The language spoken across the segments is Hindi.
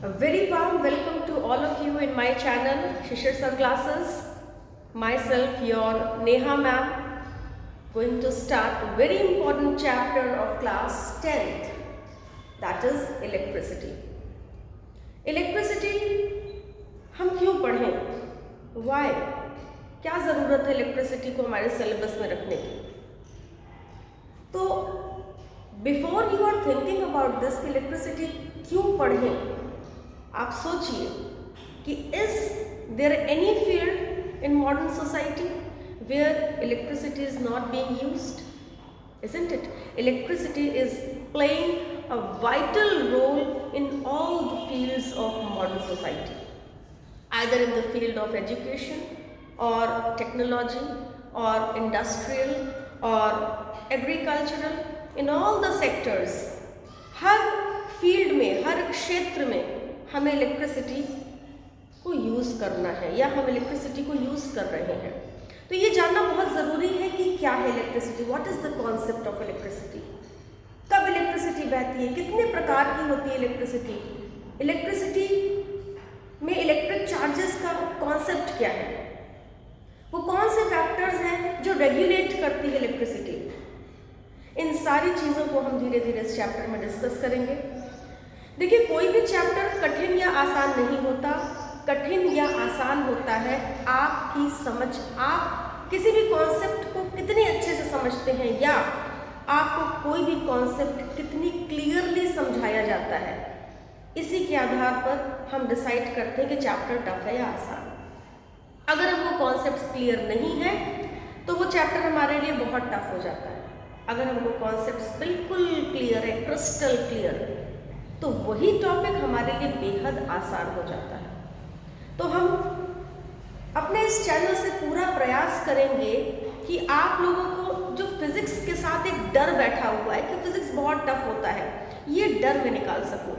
A very warm welcome to all of you in my channel Shishir Sir Classes. Myself your Neha ma'am going to start a very important chapter of class 10th, that is electricity. Electricity हम क्यों पढ़ें? Why? क्या ज़रूरत है इलेक्ट्रिसिटी को हमारे सिलेबस में रखने की? तो before you are thinking about this electricity क्यों पढ़ें, आप सोचिए कि is there any field in modern society where electricity is not being used? Isn't it? Electricity is playing a vital role in all the fields of modern society, either in the field of education or technology or industrial or agricultural, in all the sectors. Her field में, हर क्षेत्र में हमें इलेक्ट्रिसिटी को यूज़ करना है या हम इलेक्ट्रिसिटी को यूज़ कर रहे हैं। तो ये जानना बहुत ज़रूरी है कि क्या है electricity, what is the concept of electricity, कब इलेक्ट्रिसिटी बहती है, कितने प्रकार की होती है इलेक्ट्रिसिटी, इलेक्ट्रिसिटी में इलेक्ट्रिक चार्जेस का कॉन्सेप्ट क्या है, वो कौन से फैक्टर्स हैं जो रेगुलेट करती है इलेक्ट्रिसिटी। इन सारी चीज़ों को हम धीरे धीरे इस चैप्टर में डिस्कस करेंगे। देखिए, कोई भी चैप्टर कठिन या आसान नहीं होता, कठिन या आसान होता है आपकी समझ, आप किसी भी कॉन्सेप्ट को कितने अच्छे से समझते हैं या आपको कोई भी कॉन्सेप्ट कितनी क्लियरली समझाया जाता है, इसी के आधार पर हम डिसाइड करते हैं कि चैप्टर टफ है या आसान। अगर हमको कॉन्सेप्ट्स क्लियर नहीं है तो वो चैप्टर हमारे लिए बहुत टफ हो जाता है। अगर हमको कॉन्सेप्ट्स बिल्कुल क्लियर है, क्रिस्टल क्लियर, तो वही टॉपिक हमारे लिए बेहद आसान हो जाता है। तो हम अपने इस चैनल से पूरा प्रयास करेंगे कि आप लोगों को जो फिज़िक्स के साथ एक डर बैठा हुआ है कि फिज़िक्स बहुत टफ होता है, ये डर मैं निकाल सकूं।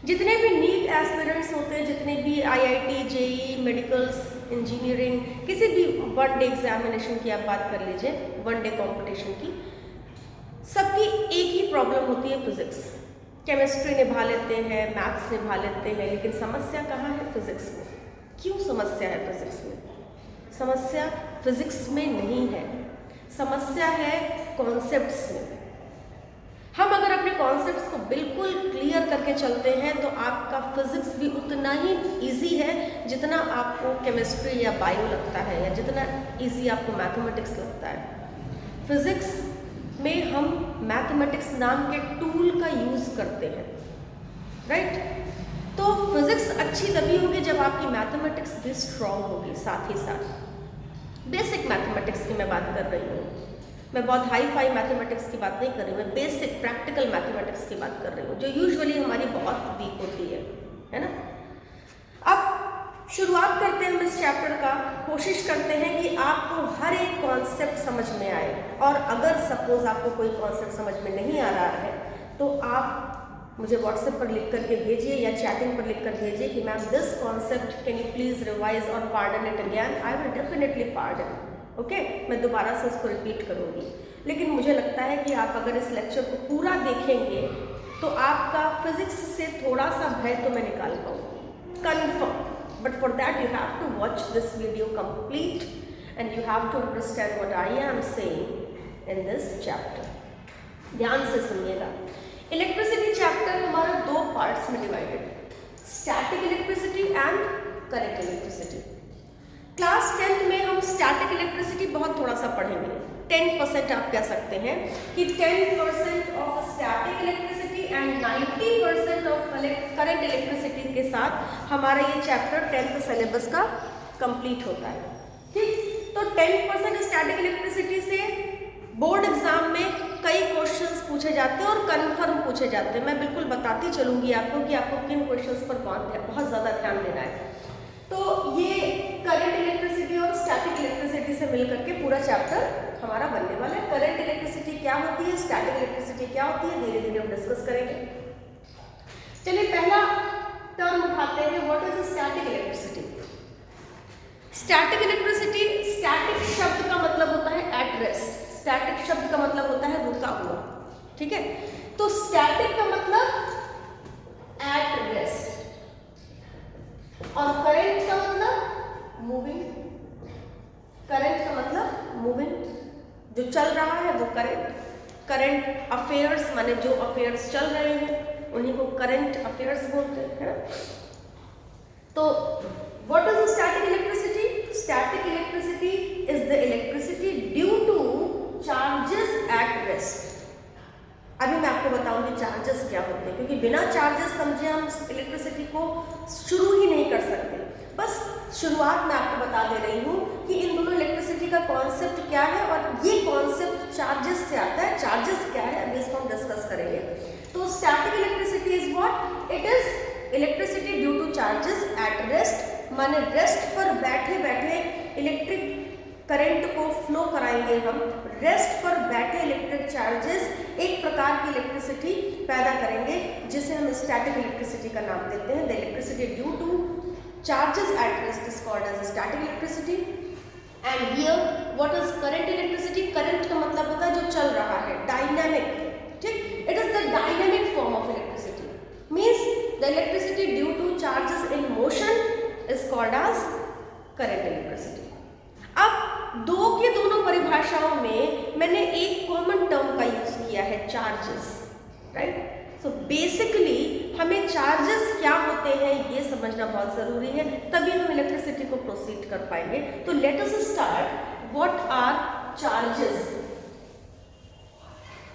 जितने भी नीट एस्पिरेंट्स होते हैं, जितने भी IIT, JEE, मेडिकल्स, इंजीनियरिंग, किसी भी वन डे एग्जामिनेशन की आप बात कर लीजिए, वन डे कॉम्पिटिशन की, सबकी एक ही प्रॉब्लम होती है फिज़िक्स। केमिस्ट्री निभा लेते हैं, मैथ्स निभा लेते हैं, लेकिन समस्या कहाँ है? फिज़िक्स में। क्यों समस्या है फिज़िक्स में? समस्या फिज़िक्स में नहीं है, समस्या है कॉन्सेप्ट्स में। हम अगर अपने कॉन्सेप्ट्स को बिल्कुल क्लियर करके चलते हैं तो आपका फिज़िक्स भी उतना ही इजी है जितना आपको केमिस्ट्री या बायो लगता है या जितना इजी आपको मैथमेटिक्स लगता है। फिज़िक्स में हम मैथमेटिक्स नाम के टूल का यूज़ करते हैं, राइट? तो फिज़िक्स अच्छी तभी होगी जब आपकी मैथमेटिक्स भी स्ट्रॉन्ग होगी। साथ ही साथ बेसिक मैथमेटिक्स की मैं बात कर रही हूँ, मैं बहुत हाई फाई मैथमेटिक्स की बात नहीं कर रही हूँ, मैं बेसिक प्रैक्टिकल मैथमेटिक्स की बात कर रही हूँ, जो यूजुअली हमारी बहुत वीक होती है ना। अब शुरुआत करते हैं हम इस चैप्टर का, कोशिश करते हैं कि आपको हर एक कॉन्सेप्ट समझ में आए, और अगर सपोज आपको कोई कॉन्सेप्ट समझ में नहीं आ रहा है तो आप मुझे व्हाट्सएप पर लिख करके भेजिए या चैटिंग पर लिख कर भेजिए कि ma'am this concept can you please revise और pardon it again. I will definitely pardon, okay, मैं दोबारा से उसको रिपीट करूँगी। लेकिन मुझे लगता है कि आप अगर इस लेक्चर को पूरा देखेंगे तो आपका फिज़िक्स से थोड़ा सा भय तो मैं निकाल पाऊँगी, confirm. But for that you have to watch this video complete and you have to understand what I am saying in this chapter. ध्यान से सुनिएगा। इलेक्ट्रिसिटी चैप्टर हमारा दो पार्ट्स में डिवाइडेड है, static electricity and current electricity. Class 10th में हम स्टैटिक इलेक्ट्रिसिटी बहुत थोड़ा सा पढ़ेंगे, 10% आप कह सकते हैं कि 10% of static electricity and 90% of current electricity के साथ हमारा ये चैप्टर 10th सिलेबस का कंप्लीट होता है। ठीक, तो 10% स्टैटिक इलेक्ट्रिसिटी से बोर्ड एग्जाम में कई क्वेश्चंस पूछे जाते हैं और कन्फर्म पूछे जाते हैं। मैं बिल्कुल बताती चलूँगी आपको कि आपको किन क्वेश्चंस पर बहुत ज़्यादा ध्यान देना है। तो ये करंट इलेक्ट्रिसिटी और स्टैटिक इलेक्ट्रिसिटी से मिलकर के पूरा चैप्टर हमारा बनने वाला है। करंट इलेक्ट्रिसिटी क्या होती है, स्टैटिक इलेक्ट्रिसिटी क्या होती है, धीरे धीरे हम डिस्कस करेंगे। चलिए पहला टर्म उठाते हैं, what is static electricity. Static electricity, static शब्द का मतलब होता है एट रेस्ट, स्टैटिक शब्द का मतलब होता है रुका हुआ, ठीक है। तो स्टैटिक का मतलब एट रेस्ट, जो चल रहा है वो करंट अफेयर्स, माने जो अफेयर्स चल रहे हैं उन्हीं को करंट अफेयर्स बोलते हैं, है ना। तो what is static electricity? Static electricity is the electricity due to charges at rest. अभी मैं आपको बताऊंगी चार्जेस क्या होते हैं, क्योंकि बिना चार्जेस समझे हम इलेक्ट्रिसिटी को शुरू ही नहीं कर सकते। बस शुरुआत में आपको बता दे रही हूँ कि इन दोनों इलेक्ट्रिसिटी का कॉन्सेप्ट क्या है, और ये कॉन्सेप्ट चार्जेस से आता है। चार्जेस क्या है अभी इसको हम डिस्कस करेंगे। तो static electricity is what? It is electricity due to charges at rest, माने रेस्ट पर बैठे बैठे इलेक्ट्रिक करंट को फ्लो कराएंगे हम। रेस्ट पर बैठे इलेक्ट्रिक चार्जेस एक प्रकार की इलेक्ट्रिसिटी पैदा करेंगे, जिसे हम स्टैटिक इलेक्ट्रिसिटी का नाम देते हैं। The electricity due to charges at rest is called as static electricity. And here what is current electricity? Current का मतलब होता है जो चल रहा है, डायनामिक, ठीक। It is the dynamic form of electricity, means the electricity due to charges in motion is called as current electricity. अब दो के दोनों परिभाषाओं में मैंने एक कॉमन टर्म का यूज किया है, चार्जेस, राइट। सो बेसिकली हमें चार्जेस क्या होते हैं ये समझना बहुत जरूरी है, तभी हम इलेक्ट्रिसिटी को प्रोसीड कर पाएंगे। तो let us start, what are charges.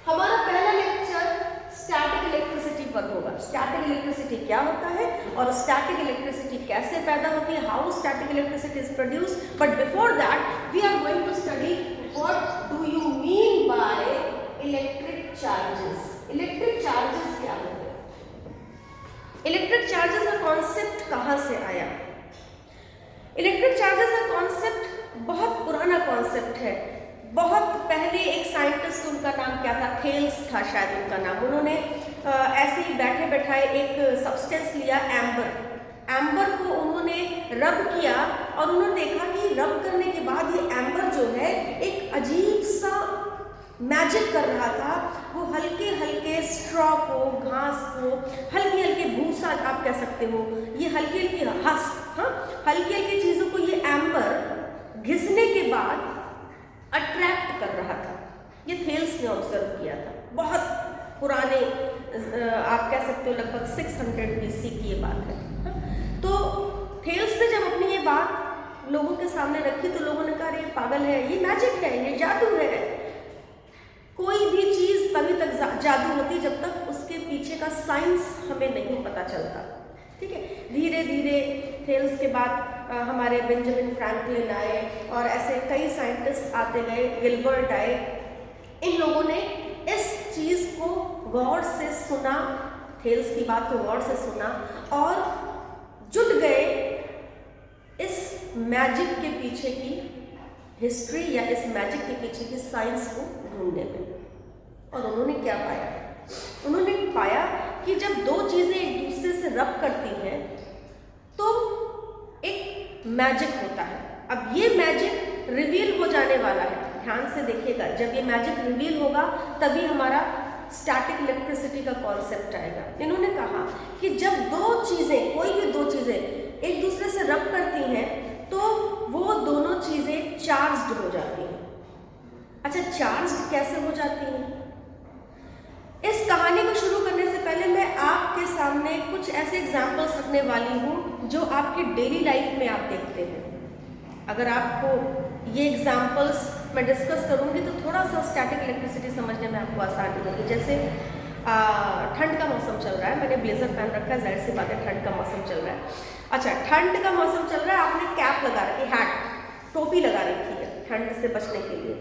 हमारा पहला लेक्चर स्टैटिक इलेक्ट्रिसिटी पर होगा। स्टैटिक इलेक्ट्रिसिटी क्या होता है और स्टैटिक इलेक्ट्रिसिटी कैसे पैदा होती है, how static electricity is produced. But before that we are going to study what do you mean by electric charges. Electric charges क्या होते हैं? इलेक्ट्रिक चार्जेस का कॉन्सेप्ट कहाँ से आया? इलेक्ट्रिक चार्जेस का कॉन्सेप्ट बहुत पुराना कॉन्सेप्ट है। बहुत पहले एक साइंटिस्ट, उनका नाम क्या था, थेल्स था शायद उनका नाम। उन्होंने ऐसे ही बैठे बैठाए एक सब्सटेंस लिया, एम्बर। एम्बर को उन्होंने रब किया और उन्होंने देखा कि रब करने के बाद ये एम्बर जो है एक अजीब सा मैजिक कर रहा था। वो हल्के हल्के स्ट्रॉ को, घास को, हल्के हल्के भूसा आप कह सकते हो, ये हल्की हल्की हस्क, हाँ, हल्की हल्की चीज़ों को ये एम्बर घिसने के बाद अट्रैक्ट कर रहा था। ये थेल्स ने ऑब्जर्व किया था। बहुत पुराने, आप कह सकते हो लगभग 600 BC की ये बात है। तो थेल्स ने जब अपनी ये बात लोगों के सामने रखी तो लोगों ने कहा ये पागल है, ये मैजिक है, ये जादू है। कोई भी चीज़ तभी तक जादू होती जब तक उसके पीछे का साइंस हमें नहीं पता चलता, ठीक है। धीरे धीरे थेल्स के बाद हमारे बेंजामिन फ्रैंकलिन आए और ऐसे कई साइंटिस्ट आते गए, गिलबर्ट आए। इन लोगों ने इस चीज़ को गौर से सुना, थेल्स की बात को गौर से सुना और जुट गए इस मैजिक के पीछे की हिस्ट्री या इस मैजिक के पीछे की साइंस को ढूंढने में। और उन्होंने क्या पाया? उन्होंने पाया कि जब दो चीज़ें एक दूसरे से रब करती हैं तो एक मैजिक होता है। अब ये मैजिक रिवील हो जाने वाला है, ध्यान से देखिएगा। जब ये मैजिक रिवील होगा तभी हमारा स्टैटिक इलेक्ट्रिसिटी का कॉन्सेप्ट आएगा। इन्होंने कहा कि जब दो चीज़ें, कोई भी दो चीज़ें एक दूसरे से रब करती हैं तो वो दोनों चीज़ें चार्ज्ड हो जाती हैं। अच्छा, चार्ज्ड कैसे हो जाती हैं? इस कहानी को शुरू करने से पहले मैं आपके सामने कुछ ऐसे एग्जाम्पल्स रखने वाली हूँ जो आपकी डेली लाइफ में आप देखते हैं। अगर आपको ये एग्जाम्पल्स मैं डिस्कस करूँगी तो थोड़ा सा स्टैटिक इलेक्ट्रिसिटी समझने में आपको आसानी होगी। जैसे ठंड का मौसम चल रहा है, मैंने ब्लेजर पहन रखा है, जाहिर सी बात है ठंड का मौसम चल रहा है। अच्छा, ठंड का मौसम चल रहा है, आपने कैप लगा रखी, हैट, टोपी लगा रखी है ठंड से बचने के लिए,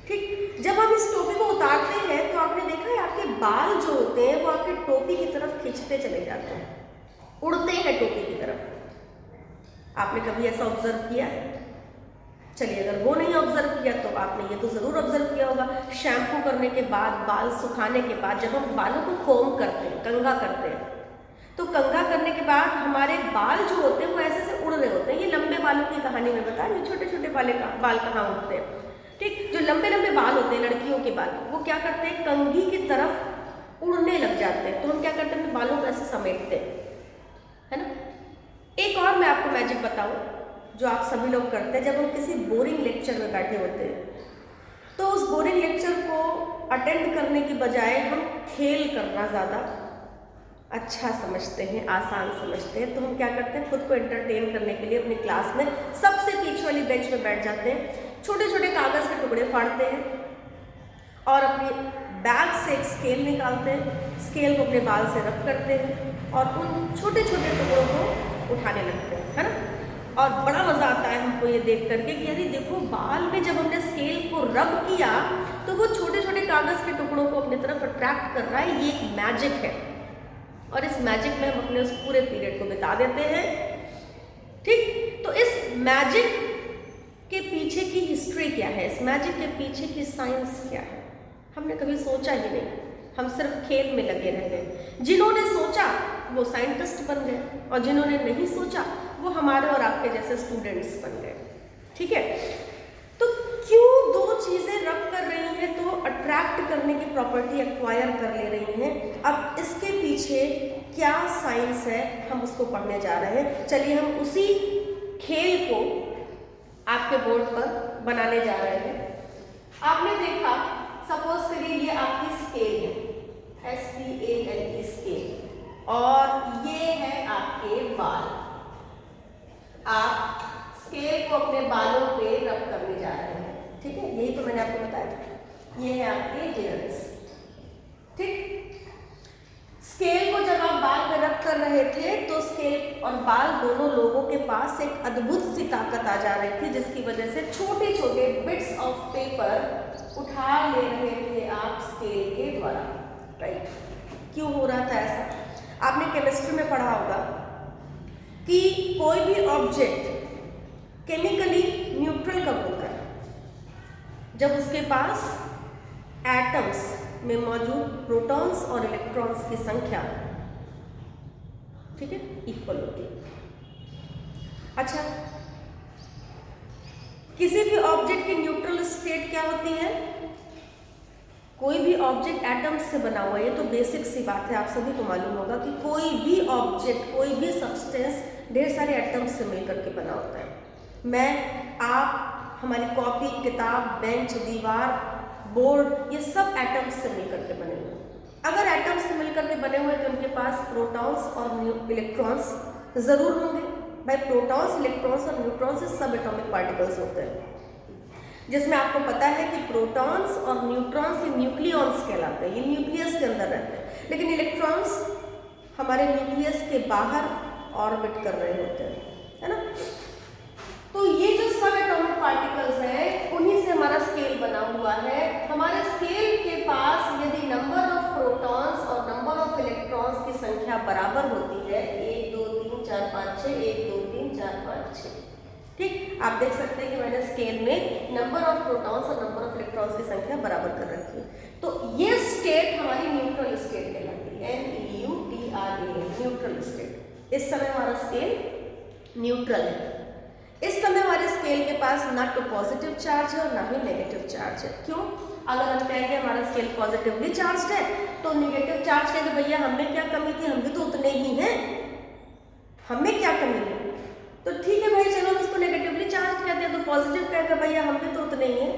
ठीक। जब हम इस टोपी को उतारते हैं तो आपने देखा है आपके बाल जो होते हैं वो आपकी टोपी की तरफ खींचते चले जाते हैं, उड़ते हैं टोपी की तरफ। आपने कभी ऐसा ऑब्जर्व किया है? चलिए, अगर वो नहीं ऑब्जर्व किया तो आपने ये तो ज़रूर ऑब्जर्व किया होगा। शैम्पू करने के बाद, बाल सुखाने के बाद जब हम बालों को कोम करते हैं, कंघा करते हैं, तो कंघा करने के बाद हमारे बाल जो होते हैं वो ऐसे से उड़ रहे होते हैं। ये लंबे बालों की कहानी में बताया, छोटे छोटे बाल कहाँ उड़ते हैं, ठीक। जो लंबे लंबे बाल होते हैं, लड़कियों के बाल, वो क्या करते हैं, कंघी की तरफ उड़ने लग जाते हैं। तो हम क्या करते हैं, बालों को ऐसे समेटते हैं, है ना। एक और मैं आपको मैजिक बताऊं जो आप सभी लोग करते हैं जब हम किसी बोरिंग लेक्चर में बैठे होते हैं। तो उस बोरिंग लेक्चर को अटेंड करने की बजाय हम खेल करना ज़्यादा अच्छा समझते हैं, आसान समझते हैं। तो हम क्या करते हैं, खुद को एंटरटेन करने के लिए अपनी क्लास में सबसे पीछे वाली बेंच में बैठ जाते हैं, छोटे छोटे कागज़ के टुकड़े फाड़ते हैं और अपने बैग से एक स्केल निकालते हैं, स्केल को अपने बाल से रब करते हैं और उन छोटे छोटे टुकड़ों को उठाने लगते हैं, है ना। और बड़ा मज़ा आता है हमको ये देख करके कि अरे देखो, बाल में जब हमने स्केल को रब किया तो वो छोटे छोटे कागज़ के टुकड़ों को अपनी तरफ अट्रैक्ट कर रहा है। ये एक मैजिक है और इस मैजिक में हम अपने उस पूरे पीरियड को बिता देते हैं। ठीक, तो इस मैजिक के पीछे की हिस्ट्री क्या है, इस मैजिक के पीछे की साइंस क्या है, हमने कभी सोचा ही नहीं। हम सिर्फ खेल में लगे रह गए। जिन्होंने सोचा वो साइंटिस्ट बन गए और जिन्होंने नहीं सोचा वो हमारे और आपके जैसे स्टूडेंट्स बन गए। ठीक है, तो क्यों दो चीज़ें रब कर रही हैं तो अट्रैक्ट करने की प्रॉपर्टी एक्वायर कर ले रही हैं। अब इसके पीछे क्या साइंस है हम उसको पढ़ने जा रहे हैं। चलिए हम उसी खेल को आपके बोर्ड पर बनाने जा रहे हैं। आपने देखा, सपोज करिए ये आपकी स्केल है, SCALE स्केल, और ये है आपके बाल। आप स्केल को अपने बालों पे रब करने जा रहे हैं। ठीक है, यही तो मैंने आपको बताया। ये है आपके हेयर्स। ठीक, स्केल को जब आप बाल पे रब कर रहे थे तो स्केल और बाल दोनों लोगों के पास एक अद्भुत सी ताकत आ जा रही थी, जिसकी वजह से छोटे छोटे बिट्स ऑफ पेपर उठा ले रहे थे आप स्केल के द्वारा। राइट, क्यों हो रहा था ऐसा? आपने केमिस्ट्री में पढ़ा होगा कि कोई भी ऑब्जेक्ट केमिकली न्यूट्रल कब होता है, जब उसके पास एटम्स में मौजूद प्रोटॉन्स और इलेक्ट्रॉन्स की संख्या, ठीक है, इक्वल होती है। अच्छा, किसी भी ऑब्जेक्ट की न्यूट्रल स्टेट क्या होती है? कोई भी ऑब्जेक्ट एटम्स से बना हुआ है, ये तो बेसिक सी बात है, आप सभी को मालूम होगा कि कोई भी ऑब्जेक्ट, कोई भी सब्सटेंस ढेर सारे एटम्स से मिलकर के बना होता है। मैं, आप, हमारी कॉपी, किताब, बेंच, दीवार, बोर्ड, ये सब एटम्स से मिलकर के बने हुए हैं। अगर एटम्स से मिलकर के बने हुए तो उनके पास प्रोटॉन्स और इलेक्ट्रॉन्स ज़रूर होंगे। भाई, प्रोटॉन्स, इलेक्ट्रॉन्स और न्यूट्रॉन्स से सब एटॉमिक पार्टिकल्स होते हैं, जिसमें आपको पता है कि प्रोटॉन्स और न्यूट्रॉन्स ये न्यूक्लियॉन्स कहलाते हैं, ये न्यूक्लियस के अंदर रहते हैं, लेकिन इलेक्ट्रॉन्स हमारे न्यूक्लियस के बाहर ऑर्बिट कर रहे होते हैं, है ना। तो ये जो सब एटॉमिक पार्टिकल्स हैं, उन्हीं से हमारा स्केल बना हुआ है। हमारे स्केल के पास यदि नंबर ऑफ प्रोटॉन्स और नंबर ऑफ इलेक्ट्रॉन्स की संख्या बराबर होती है, 1 2 3 4 5 6, 1 2 3 4 5 6, ठीक, आप देख सकते हैं कि मैंने स्केल में नंबर ऑफ प्रोटॉन्स और नंबर ऑफ इलेक्ट्रॉन्स की संख्या बराबर कर रखी है। तो ये स्टेट हमारी न्यूट्रल स्टेट कहलाती है, NEUTRAL, न्यूट्रल स्टेट। इस समय हमारा स्केल न्यूट्रल है। इस समय हमारे स्केल के पास ना तो पॉजिटिव चार्ज है और ना ही नेगेटिव चार्ज है। क्यों? अगर हम कहेंगे हमारा स्केल पॉजिटिवली चार्ज है तो नेगेटिव चार्ज कहेंगे भैया हमें क्या कमी थी, हम भी तो उतने ही हैं, हमें क्या कमी है। तो ठीक है भाई, चलो हम इसको नेगेटिवली चार्ज कहते हैं, तो पॉजिटिव कहेगा भैया हम भी तो उतने ही हैं,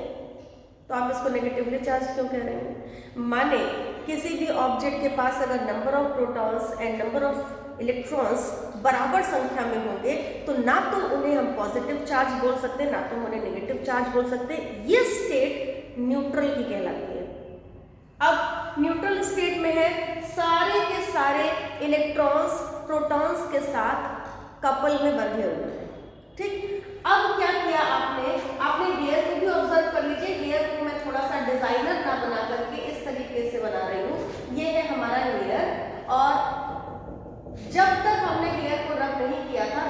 तो आप इसको नेगेटिवली चार्ज क्यों कह रहे हैं? माने किसी भी ऑब्जेक्ट के पास अगर number of protons and number of electrons बराबर संख्या में होंगे तो ना तो उन्हें हम पॉजिटिव चार्ज बोल सकते हैं, ना तो उन्हें नेगेटिव चार्ज बोल सकते हैं। ये स्टेट न्यूट्रल की कहलाती है। अब न्यूट्रल स्टेट में है सारे के सारे इलेक्ट्रॉन्स प्रोटॉन्स के साथ कपल में बंधे हुए हैं। ठीक, अब क्या किया आपने हेयर को भी ऑब्जर्व कर लीजिए। हेयर को मैं थोड़ा सा डिजाइनर ना बना करके इस तरीके से बना रही हूँ। ये है हमारा हेयर, और जब तक हमने हेयर को रब नहीं किया था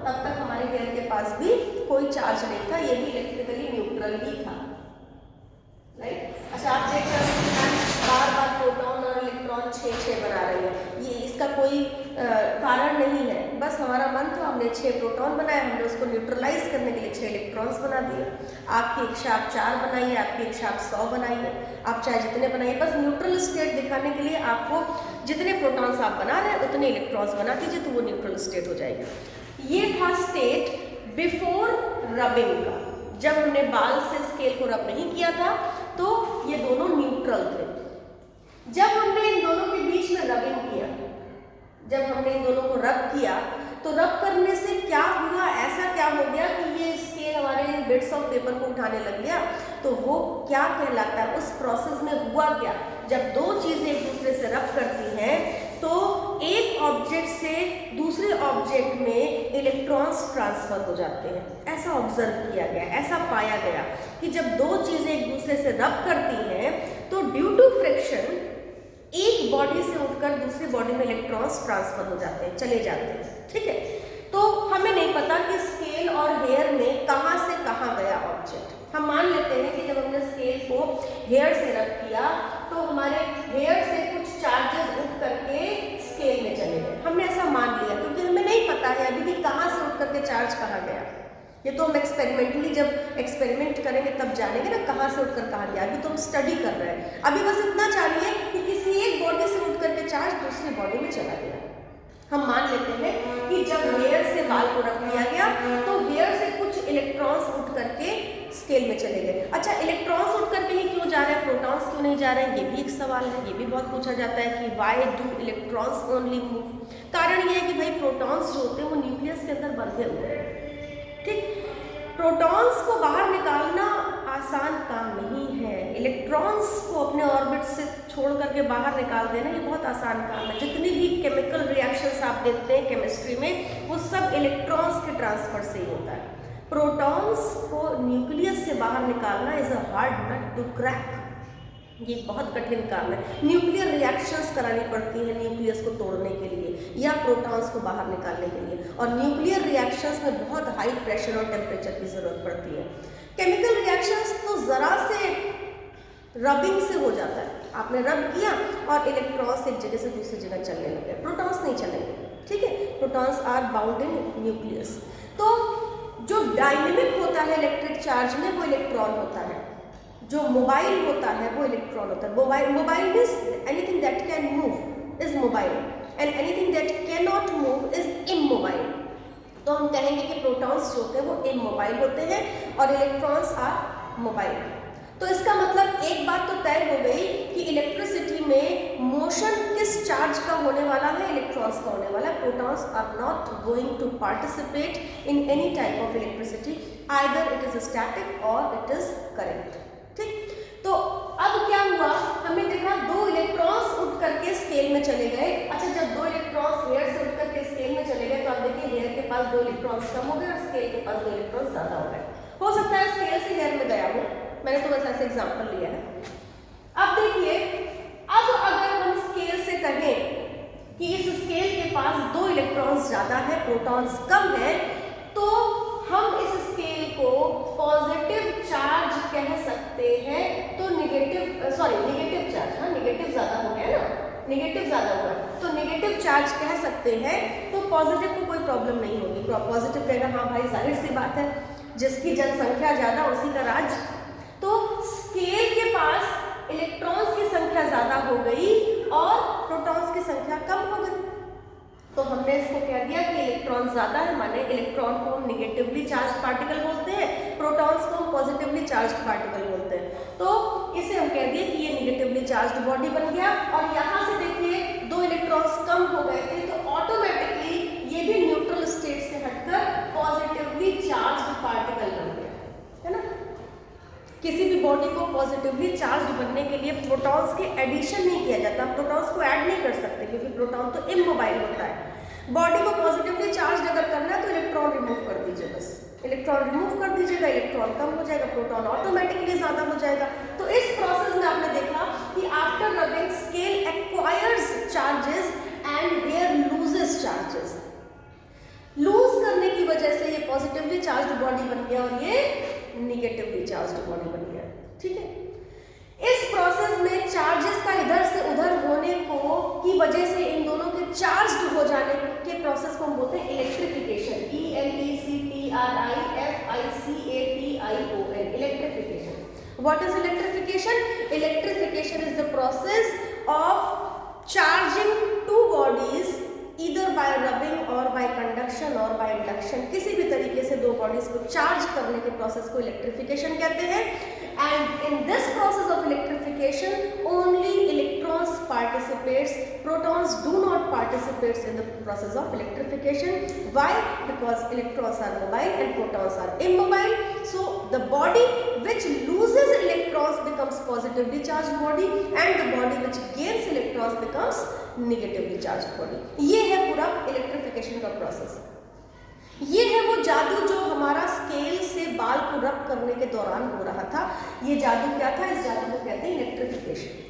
तब तक हमारे हेयर के पास भी कोई चार्ज नहीं था, ये भी इलेक्ट्रिकली न्यूट्रल ही था। राइट, अच्छा, आप देख रहे हैं बार बार प्रोटॉन और इलेक्ट्रॉन 6 बना रही है, ये इसका कोई कारण नहीं है, बस हमारा मन था, हमने 6 प्रोटॉन बनाए, हमने उसको न्यूट्रलाइज करने के लिए 6 इलेक्ट्रॉन्स बना दिए। आपकी इच्छा आप 4 बनाइए, आपकी इच्छा आप 100 बनाइए, आप चाहे जितने बनाइए, बस न्यूट्रल स्टेट दिखाने के लिए आपको जितने प्रोटॉन्स आप बना रहे हैं उतने इलेक्ट्रॉन्स बना दीजिए, तो वो न्यूट्रल स्टेट हो जाएगा। ये था स्टेट बिफोर रबिंग का, जब हमने बाल से स्केल को रब नहीं किया था तो ये दोनों न्यूट्रल थे। जब हमने इन दोनों के बीच में रबिंग किया, जब हमने इन दोनों को रब किया तो रब करने से क्या हुआ, ऐसा क्या हो गया कि ये स्केल हमारे इन बिट्स ऑफ पेपर को उठाने लग गया। तो वो क्या कहलाता है, उस प्रोसेस में हुआ क्या, जब दो चीजें एक दूसरे से रब करती हैं तो एक ऑब्जेक्ट से दूसरे ऑब्जेक्ट में इलेक्ट्रॉन्स ट्रांसफर हो जाते हैं। ऐसा ऑब्जर्व किया गया, ऐसा पाया गया कि जब दो चीजें एक दूसरे से रब करती हैं तो ड्यू टू फ्रिक्शन एक बॉडी से उठकर दूसरी बॉडी में इलेक्ट्रॉन्स ट्रांसफर हो जाते हैं, चले जाते हैं। ठीक है, तो हमें नहीं पता कि स्केल और हेयर में कहाँ से कहाँ गया ऑब्जेक्ट। हम मान लेते हैं कि जब हमने स्केल को हेयर से रब किया तो हमारे हेयर से कुछ चार्जेस उठ करके स्केल में चले गए। हमने ऐसा मान लिया क्योंकि हमें नहीं पता है अभी कि कहाँ से उठ करके चार्ज कहाँ गया। ये तो हम एक्सपेरिमेंटली जब एक्सपेरिमेंट करेंगे तब जानेंगे ना कहाँ से उठकर कहाँ गया। अभी तो हम स्टडी कर रहे हैं, अभी बस इतना जानिए कि किसी एक बॉडी से उठ करके चार्ज दूसरी बॉडी में चला गया। हम मान लेते हैं कि जब हेयर से बाल को रख दिया गया तो हेयर से कुछ इलेक्ट्रॉन्स उठ करके स्केल में चले गए। अच्छा, इलेक्ट्रॉन्स उठ करके ही क्यों जा रहे हैं, प्रोटॉन्स क्यों नहीं जा रहे हैं, ये भी एक सवाल है। ये भी बहुत पूछा जाता है कि why do electrons only move. कारण ये है कि भाई प्रोटॉन्स जो होते हैं वो न्यूक्लियस के अंदर बंधे हुए हैं। ठीक, प्रोटॉन्स को बाहर निकालना आसान काम नहीं है। इलेक्ट्रॉन्स को अपने ऑर्बिट से छोड़ करके बाहर निकाल देना ये बहुत आसान काम है। जितनी भी केमिकल रिएक्शंस आप देखते हैं केमिस्ट्री में वो सब इलेक्ट्रॉन्स के ट्रांसफर से ही होता है। प्रोटॉन्स को न्यूक्लियस से बाहर निकालना is a hard nut to crack. ये बहुत कठिन काम है। न्यूक्लियर रिएक्शंस करानी पड़ती है न्यूक्लियस को तोड़ने के लिए या प्रोटॉन्स को बाहर निकालने के लिए, और न्यूक्लियर रिएक्शंस में बहुत हाई प्रेशर और टेम्परेचर की जरूरत पड़ती है। केमिकल रिएक्शंस तो जरा से रबिंग से हो जाता है, आपने रब किया और इलेक्ट्रॉन्स एक जगह से दूसरी जगह चलने लगे, प्रोटॉन्स नहीं चलेंगे। ठीक है, protons are bound in nucleus. तो जो डायनेमिक होता है इलेक्ट्रिक चार्ज में वो इलेक्ट्रॉन होता है, जो मोबाइल होता है वो इलेक्ट्रॉन होता है। Mobile means anything that can move is mobile and anything that can not move is immobile. तो हम कहेंगे कि प्रोटॉन्स जो होते हैं वो इमोबाइल होते हैं और इलेक्ट्रॉन्स आर मोबाइल। तो इसका मतलब एक बात तो तय हो गई कि इलेक्ट्रिसिटी में मोशन किस चार्ज का होने वाला है, इलेक्ट्रॉन्स का होने वाला है। Protons are not going to participate in any type of electricity, either it is static और इट इज करंट। ठीक, तो अब क्या हुआ, हमने देखा दो इलेक्ट्रॉन्स उठ करके स्केल में चले गए। अच्छा, जब दो इलेक्ट्रॉन्स हेयर से उठ करके स्केल में चले गए तो आप देखिए हेयर के पास दो इलेक्ट्रॉन्स कम हो गए और स्केल के पास दो इलेक्ट्रॉन्स ज्यादा हो गए। हो सकता है स्केल से हेयर में गया हो, मैंने तो बस ऐसे एग्जांपल लिया है। अब देखिए, अब अगर हम स्केल से कहें कि इस स्केल के पास दो इलेक्ट्रॉन्स ज्यादा है, प्रोटॉन्स कम है, तो हम इस स्केल को पॉजिटिव चार्ज कह सकते हैं। तो नेगेटिव चार्ज, हाँ नेगेटिव ज्यादा हो गया ना, नेगेटिव ज्यादा हुआ तो नेगेटिव चार्ज कह सकते हैं। तो पॉजिटिव को कोई प्रॉब्लम नहीं होगी, पॉजिटिव कहेगा हाँ भाई जाहिर सी बात है, जिसकी जनसंख्या ज्यादा उसी का राज। तो स्केल के पास इलेक्ट्रॉन्स की संख्या ज्यादा हो गई और प्रोटॉन्स की संख्या कम हो गई। तो हमने इसको कह दिया कि इलेक्ट्रॉन ज्यादा है, माने इलेक्ट्रॉन को हम निगेटिवली चार्ज पार्टिकल बोलते हैं, प्रोटॉन्स को हम पॉजिटिवली चार्ज पार्टिकल बोलते हैं। तो इसे हम कह दिए कि ये निगेटिवली चार्ज बॉडी बन गया। और यहाँ से देखिए दो इलेक्ट्रॉन्स कम हो गए थे तो ऑटोमेटिकली ये भी न्यूट्रल स्टेट से हटकर पॉजिटिवली चार्ज पार्टिकल बन गया, है ना। किसी भी बॉडी को पॉजिटिवली चार्ज बनने के लिए प्रोटॉन्स के एडिशन नहीं किया जाता, प्रोटॉन्स को ऐड नहीं कर सकते क्योंकि प्रोटॉन तो इमोबाइल होता है। बॉडी को पॉजिटिवली चार्ज अगर करना है तो इलेक्ट्रॉन रिमूव कर दीजिए, बस इलेक्ट्रॉन रिमूव कर दीजिएगा, इलेक्ट्रॉन कम हो जाएगा, प्रोटॉन ऑटोमेटिकली ज्यादा हो जाएगा। तो इस प्रोसेस में आपने देखा कि after rubbing scale acquires charges and hair loses charges. Lose करने की वजह से ये पॉजिटिवली चार्ज बॉडी बन गया और ये निगेटिवली चार्ज बॉडी बन गया। ठीक है, इस प्रोसेस में चार्जेस का इधर से उधर होने को की वजह से इन दोनों के चार्ज हो जाने के प्रोसेस को हम बोलते हैं electrification. ELECTRIFICATION, electrification. What is electrification? Electrification is the process of charging two bodies either by rubbing और बाय कंडक्शन और बाय इंडक्शन, किसी भी तरीके से दो बॉडीज को चार्ज करने के प्रोसेस को इलेक्ट्रिफिकेशन कहते हैं। And in this process of electrification only electrons participates, protons do not participates in the process of electrification. Why? Because electrons are mobile and protons are immobile. So the body which loses electrons becomes positively charged body and the body which gains electrons becomes negatively charged body। ये है पूरा इलेक्ट्रिफिकेशन का प्रोसेस। ये है वो जादू जो हमारा स्केल से बाल को रब करने के दौरान हो रहा था। ये जादू क्या था? इस जादू को कहते हैं इलेक्ट्रिफिकेशन।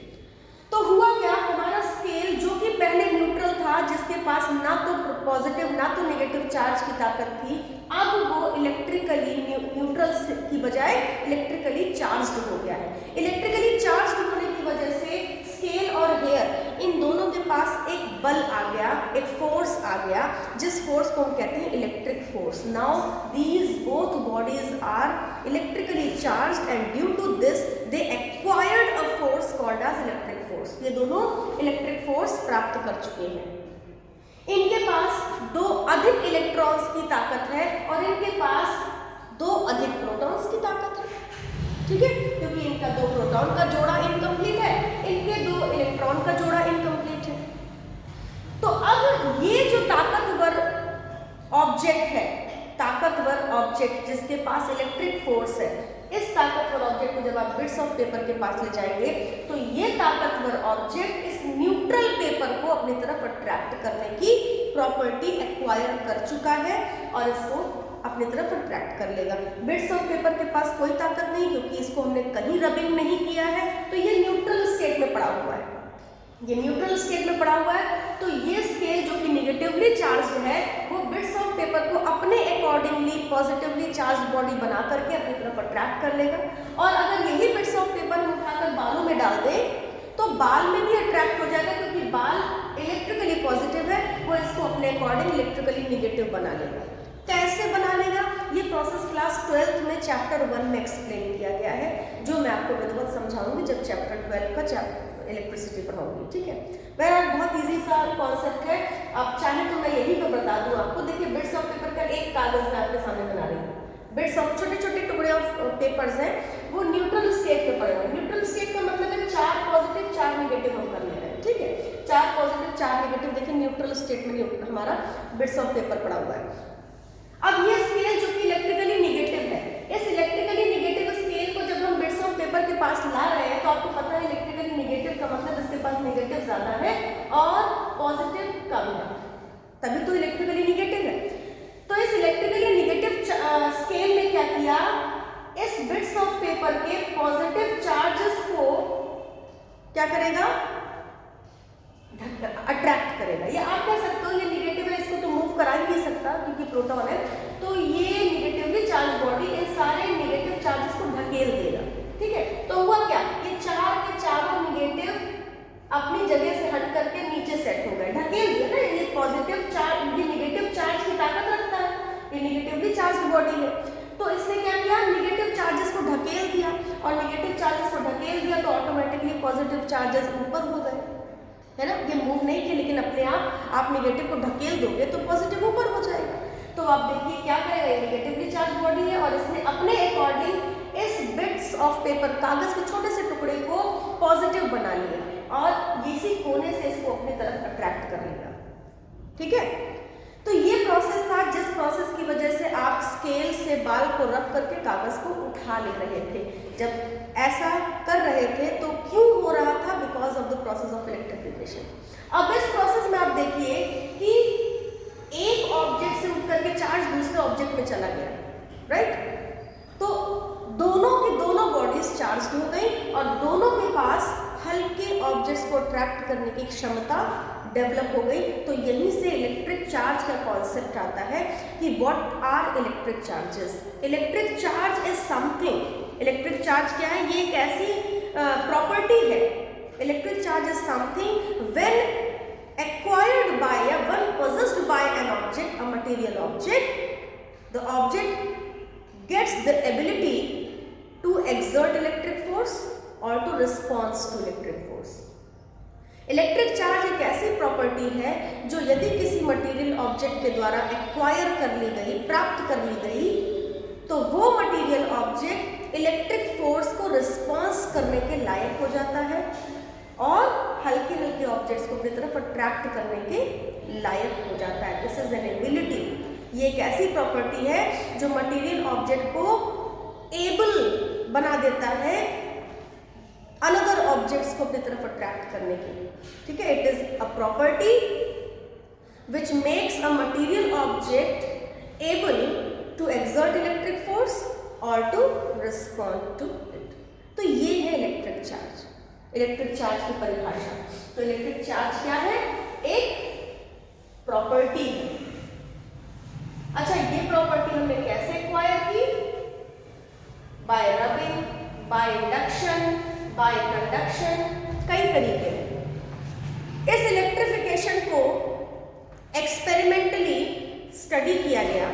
तो हुआ क्या, हमारा स्केल जो कि पहले न्यूट्रल था, जिसके पास ना तो पॉजिटिव ना तो नेगेटिव चार्ज की ताकत थी, अब वो इलेक्ट्रिकली न्यूट्रल की बजाय इलेक्ट्रिकली चार्ज्ड हो गया है। इलेक्ट्रिकली चार्ज्ड होने की वजह से स्केल और हेयर इन दोनों के पास एक बल आ गया, एक फोर्स आ गया, जिस फोर्स को हम कहते हैं electric force. Now these both bodies are electrically charged and due to this they acquired a force called as electric force. ये दोनों इलेक्ट्रिक फोर्स प्राप्त कर चुके हैं। इनके पास दो अधिक इलेक्ट्रॉन्स की ताकत है और इनके पास दो अधिक प्रोटॉन्स की ताकत है। ठीक है, क्योंकि इनका दो प्रोटॉन का जोड़ा इनकम्प्लीट है, इनके दो इलेक्ट्रॉन का जोड़ा इनकम्प्लीट है। तो अब ये जो ताकतवर ऑब्जेक्ट है, ताकतवर ऑब्जेक्ट जिसके पास इलेक्ट्रिक फोर्स है, इस ताकतवर ऑब्जेक्ट को जब आप बिट्स ऑफ पेपर के पास ले जाएंगे तो ये ताकतवर ऑब्जेक्ट इस न्यूट्रल पेपर को अपनी तरफ अट्रैक्ट करने की प्रॉपर्टी एक्वायर कर चुका है और इसको अपनी तरफ अट्रैक्ट कर लेगा। बिट्स ऑफ पेपर के पास कोई ताकत नहीं, क्योंकि इसको हमने कहीं रबिंग नहीं किया है, तो ये न्यूट्रल स्टेट में पड़ा हुआ है। ये न्यूट्रल स्टेट में पड़ा हुआ है, तो ये स्केल जो कि निगेटिवली चार्ज्ड है, वो बिट्स ऑफ पेपर को अपने अकॉर्डिंगली पॉजिटिवली चार्ज्ड बॉडी बना करके अपनी तरफ अट्रैक्ट कर लेगा। और अगर यही बिट्स ऑफ पेपर हम उठाकर बालों में डाल दें तो बाल में भी अट्रैक्ट हो जाएगा, क्योंकि बाल इलेक्ट्रिकली पॉजिटिव है, वो इसको अपने अकॉर्डिंग इलेक्ट्रिकली निगेटिव बना लेगा। कैसे बना लेगा? ये प्रोसेस क्लास 12th में चैप्टर 1 में एक्सप्लेन किया गया है, जो मैं आपको विधिवत समझाऊंगी जब चैप्टर 12 का इलेक्ट्रिसिटी पढ़ाऊंगी। ठीक है, वह बहुत इजी सा कॉन्सेप्ट है। अब चाहे तो मैं यही तो बता दूं आपको। देखिए, बिट्स ऑफ पेपर का एक कागज मैं आपके सामने बना रही हूँ। बिट्स ऑफ छोटे छोटे टुकड़े ऑफ पेपर्स हैं, वो न्यूट्रल स्टेट में पड़े हुए हैं। न्यूट्रल स्टेट का मतलब है 4 पॉजिटिव 4 नेगेटिव हम कर ले रहे हैं। ठीक है, 4 पॉजिटिव 4 नेगेटिव। देखिए, न्यूट्रल स्टेट में हमारा बिट्स ऑफ पेपर पड़ा हुआ है। अब ये स्केल जो कि इलेक्ट्रिकली निगेटिव है, इस इलेक्ट्रिकली निगेटिव स्केल को जब हम बिट्स ऑफ पेपर के पास ला रहे हैं, तो आपको पता है इलेक्ट्रिकली निगेटिव का मतलब इसके पास नेगेटिव ज्यादा है और पॉजिटिव कम है, तभी तो इलेक्ट्रिकली निगेटिव है। तो इस इलेक्ट्रिकली निगेटिव स्केल ने क्या किया, इस बिट्स ऑफ पेपर के पॉजिटिव चार्जेस को क्या करेगा, अट्रैक्ट करेगा। या आप कह सकते हो ये निगेटिव है, इसको तो मूव करा ही नहीं सकता क्योंकि प्रोटॉन है, तो ये निगेटिवली चार्ज बॉडी इन सारे निगेटिव चार्जेस को ढकेल देगा। ठीक है, तो हुआ क्या, ये 4 के चारों निगेटिव अपनी जगह से हट करके नीचे सेट हो गए, ढकेल दिया ना। ये पॉजिटिव चार्ज, ये निगेटिव चार्ज की ताकत रखता है, ये निगेटिवली चार्ज बॉडी है, तो इसने क्या किया, निगेटिव चार्जेस को ढकेल दिया, और निगेटिव चार्जेस को ढकेल दिया तो ऑटोमेटिकली पॉजिटिव चार्जेस ऊपर हो गए, है ना। ये मूव नहीं किए, लेकिन अपने आप निगेटिव को ढकेल दोगे तो पॉजिटिव ऊपर हो जाएगा। तो आप देखिए क्या करेगा, ये निगेटिवली चार्ज बॉडी है और इसने अपने अकॉर्डिंग इस बिट्स ऑफ पेपर, कागज के छोटे से टुकड़े को पॉजिटिव बना लिया और इसी कोने से इसको अपनी तरफ अट्रैक्ट कर लिया। ठीक है, तो ये प्रोसेस था जिस प्रोसेस की वजह से आप स्केल से बाल को रब करके कागज को उठा ले रहे थे। जब ऐसा कर रहे थे तो क्यों हो रहा था, because of the process of electrification. अब इस प्रोसेस में आप देखिए कि एक ऑब्जेक्ट से उठ करके चार्ज दूसरे ऑब्जेक्ट में चला गया, राइट। तो दोनों की दोनों बॉडीज चार्ज हो गई और दोनों के पास हल्के ऑब्जेक्ट्स को अट्रैक्ट करने की क्षमता डेवलप हो गई। तो यहीं से इलेक्ट्रिक चार्ज का कॉन्सेप्ट आता है कि what are electric charges. Electric charge is something, electric charge क्या है, ये एक ऐसी प्रॉपर्टी है। Electric charge is something when acquired by या when possessed by an object, a material object, the object gets the ability to exert electric force or to respond to electric force. Electric charge एक ऐसी प्रॉपर्टी है जो यदि किसी मटेरियल ऑब्जेक्ट के द्वारा एक्वायर कर ली गई, प्राप्त कर ली गई, तो वो मटेरियल ऑब्जेक्ट इलेक्ट्रिक फोर्स को रिस्पॉन्स करने के लायक हो जाता है और हल्के हल्के ऑब्जेक्ट्स को अपनी तरफ अट्रैक्ट करने के लायक हो जाता है। This is an ability. ये एक ऐसी प्रॉपर्टी है जो मटेरियल ऑब्जेक्ट को एबल बना देता है अनदर ऑब्जेक्ट्स को अपनी तरफ अट्रैक्ट करने की। ठीक है, it is a property which makes a material object able to exert electric force और टू रिस्पॉन्ड टू इट। तो ये है इलेक्ट्रिक चार्ज, इलेक्ट्रिक चार्ज की परिभाषा। तो इलेक्ट्रिक चार्ज क्या है? एक प्रॉपर्टी है। अच्छा, ये प्रॉपर्टी हमने कैसे एक्वायर की? Bye rubbing, by induction, bye conduction, कई तरीके हैं। इस इलेक्ट्रिफिकेशन को एक्सपेरिमेंटली स्टडी किया गया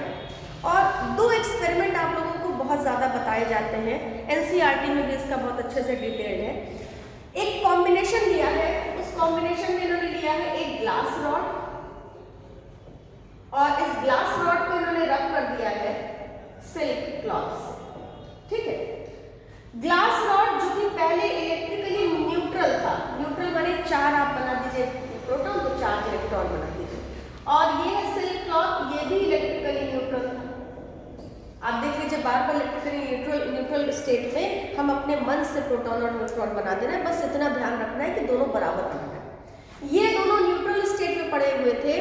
और दो एक्सपेरिमेंट आप लोगों को बहुत ज़्यादा बताए जाते हैं, एनसीईआरटी में भी इसका बहुत अच्छे से डिटेल्ड है। एक कॉम्बिनेशन लिया है, उस कॉम्बिनेशन में इन्होंने लिया है एक ग्लास रॉड और इस ग्लास रॉड को इन्होंने रब कर दिया है सिल्क क्लॉथ से। ठीक है, ग्लास रॉड जो कि पहले इलेक्ट्रिकली न्यूट्रल था, न्यूट्रल माने चार आप बना दीजिए प्रोटॉन तो चार इलेक्ट्रॉन बना दीजिए, और ये है सिल्क क्लॉथ, ये भी इलेक्ट्रिकली न्यूट्रल था। आप देख लीजिए बार बार इलेक्ट्रिकली न्यूट्रल स्टेट में हम अपने मन से प्रोटॉन और न्यूट्रॉन बना देना है, बस इतना ध्यान रखना है कि दोनों बराबर रहना है। ये दोनों न्यूट्रल स्टेट में पड़े हुए थे।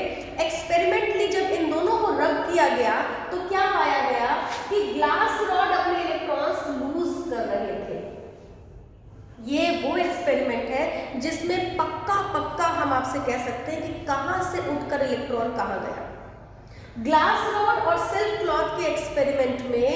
एक्सपेरिमेंटली जब इन दोनों को रब किया गया तो क्या पाया गया कि ग्लास रॉड अपने इलेक्ट्रॉन्स लूज कर रहे थे। ये वो एक्सपेरिमेंट है जिसमें पक्का हम आपसे कह सकते हैं कि कहां से उठकर इलेक्ट्रॉन कहां गया। ग्लास रॉड और सिल्क क्लॉथ के एक्सपेरिमेंट में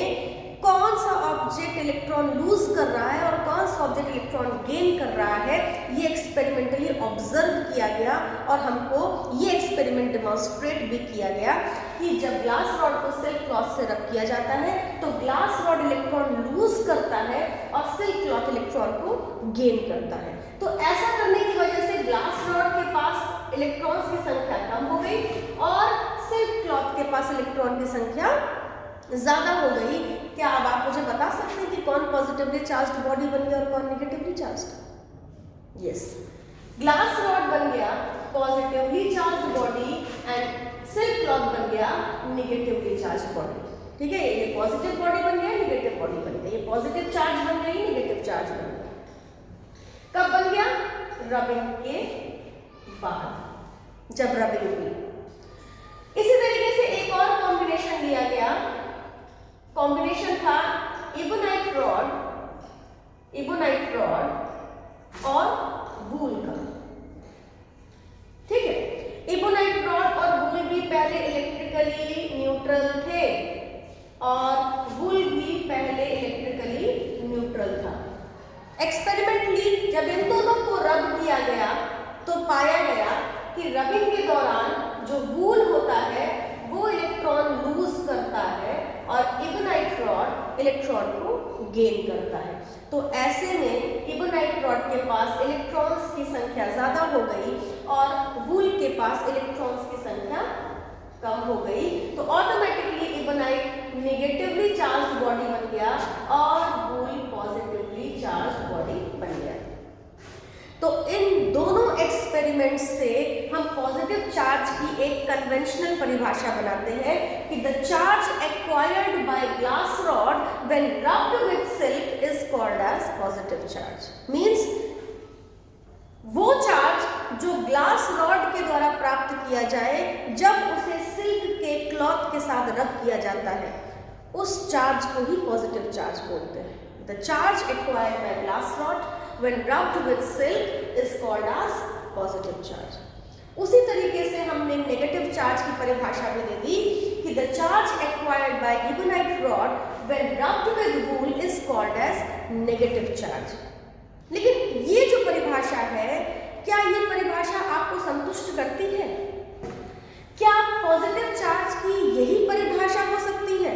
कौन सा ऑब्जेक्ट इलेक्ट्रॉन लूज कर रहा है और कौन सा ऑब्जेक्ट इलेक्ट्रॉन गेन कर रहा है, ये एक्सपेरिमेंटली ऑब्जर्व किया गया और हमको ये एक्सपेरिमेंट डिमॉन्स्ट्रेट भी किया गया कि जब ग्लास रॉड को सिल्क क्लॉथ से रब किया जाता है तो ग्लास रॉड इलेक्ट्रॉन लूज करता है और सिल्क क्लॉथ इलेक्ट्रॉन को गेन करता है। तो ऐसा करने की वजह से ग्लास रॉड के पास इलेक्ट्रॉन्स की संख्या कम हो गई और सिल्क क्लॉथ के पास इलेक्ट्रॉन की संख्या ज्यादा हो गई। क्या अब आप मुझे बता सकते हैं कि कौन पॉजिटिवली चार्ज्ड बॉडी बन गया और कौन negatively charged? Yes, glass rod बन गया positively charged body and silk cloth बन गया नेगेटिवली चार्ज्ड बॉडी। ठीक है, ये पॉजिटिव बॉडी बन गया, नेगेटिव बॉडी बन गई, ये पॉजिटिव चार्ज बन गई, नेगेटिव चार्ज बन गया। कब बन गया? रबिंग के बाद, जब रबिंग हुई। इसी तरीके से एक और कॉम्बिनेशन लिया गया, कॉम्बिनेशन था इबोनाइट रॉड और वूल का। ठीक है, इबोनाइट रॉड और वूल भी पहले इलेक्ट्रिकली न्यूट्रल थे और वूल भी पहले इलेक्ट्रिकली न्यूट्रल था। एक्सपेरिमेंटली जब इन दोनों को रब किया गया तो पाया गया कि रबिंग के दौरान जो वूल होता है वो इलेक्ट्रॉन लूज करता है और इबोनाइट रॉड इलेक्ट्रॉन को गेन करता है। तो ऐसे में इबोनाइट रॉड के पास इलेक्ट्रॉन्स की संख्या ज्यादा हो गई और वूल के पास इलेक्ट्रॉन्स की संख्या कम हो गई। तो automatically ebonite negatively charged body बन गया और वूल पॉजिटिवली चार्ज्ड बॉडी बन गया। तो इन दोनों एक्सपेरिमेंट्स से हम पॉजिटिव चार्ज की एक कन्वेंशनल परिभाषा बनाते हैं कि the charge acquired by glass rod when rubbed with silk is called as positive charge. Means वो चार्ज जो ग्लास रॉड के द्वारा प्राप्त किया जाए जब उसे सिल्क के क्लॉथ के साथ रब किया जाता है, उस चार्ज को ही पॉजिटिव चार्ज बोलते हैं। The charge acquired by glass rod when rubbed with silk is called as positive charge। उसी तरीके से हमने नेगेटिव चार्ज की परिभाषा भी दे दी कि the charge acquired by ebonite rod when rubbed with wool is called as negative charge। लेकिन ये जो परिभाषा है, क्या ये परिभाषा आपको संतुष्ट करती है? क्या पॉजिटिव चार्ज की यही परिभाषा हो सकती है?